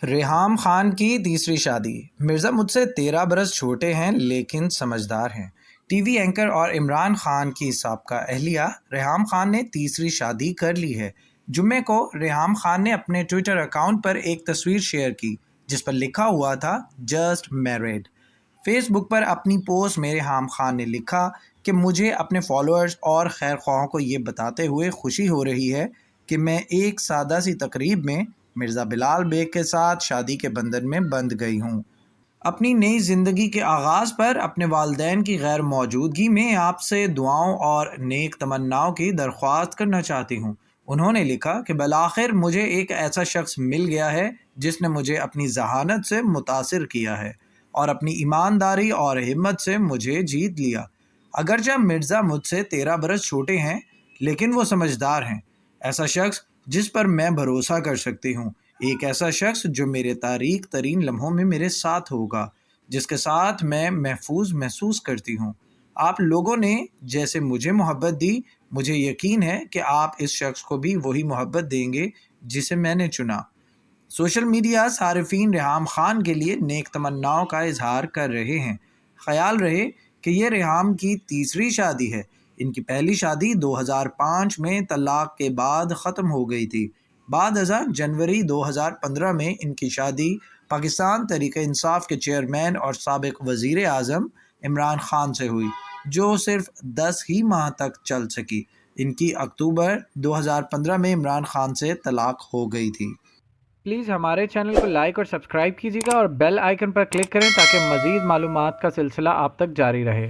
ریحام خان کی تیسری شادی۔ مرزا مجھ سے 13 برس چھوٹے ہیں لیکن سمجھدار ہیں۔ ٹی وی اینکر اور عمران خان کی سابقہ اہلیہ ریحام خان نے تیسری شادی کر لی ہے۔ جمعے کو ریحام خان نے اپنے ٹویٹر اکاؤنٹ پر ایک تصویر شیئر کی جس پر لکھا ہوا تھا جسٹ میریڈ۔ فیس بک پر اپنی پوسٹ میں ریحام خان نے لکھا کہ مجھے اپنے فالوورز اور خیر خواہوں کو یہ بتاتے ہوئے خوشی ہو رہی ہے کہ میں ایک سادہ سی تقریب میں مرزا بلال بیگ کے ساتھ شادی کے بندھن میں بندھ گئی ہوں۔ اپنی نئی زندگی کے آغاز پر اپنے والدین کی غیر موجودگی میں آپ سے دعاؤں اور نیک تمناؤں کی درخواست کرنا چاہتی ہوں۔ انہوں نے لکھا کہ بالآخر مجھے ایک ایسا شخص مل گیا ہے جس نے مجھے اپنی ذہانت سے متاثر کیا ہے اور اپنی ایمانداری اور ہمت سے مجھے جیت لیا۔ اگرچہ مرزا مجھ سے 13 برس چھوٹے ہیں لیکن وہ سمجھدار ہیں۔ ایسا شخص جس پر میں بھروسہ کر سکتی ہوں، ایک ایسا شخص جو میرے تاریک ترین لمحوں میں میرے ساتھ ہوگا، جس کے ساتھ میں محفوظ محسوس کرتی ہوں۔ آپ لوگوں نے جیسے مجھے محبت دی، مجھے یقین ہے کہ آپ اس شخص کو بھی وہی محبت دیں گے جسے میں نے چنا۔ سوشل میڈیا صارفین ریحام خان کے لیے نیک تمناؤں کا اظہار کر رہے ہیں۔ خیال رہے کہ یہ ریحام کی تیسری شادی ہے۔ ان کی پہلی شادی 2005 میں طلاق کے بعد ختم ہو گئی تھی۔ بعد ازاں جنوری 2015 میں ان کی شادی پاکستان تحریک انصاف کے چیئرمین اور سابق وزیر اعظم عمران خان سے ہوئی، جو صرف 10 ہی ماہ تک چل سکی۔ ان کی اکتوبر 2015 میں عمران خان سے طلاق ہو گئی تھی۔ پلیز ہمارے چینل کو لائک اور سبسکرائب کیجیے گا اور بیل آئیکن پر کلک کریں تاکہ مزید معلومات کا سلسلہ آپ تک جاری رہے۔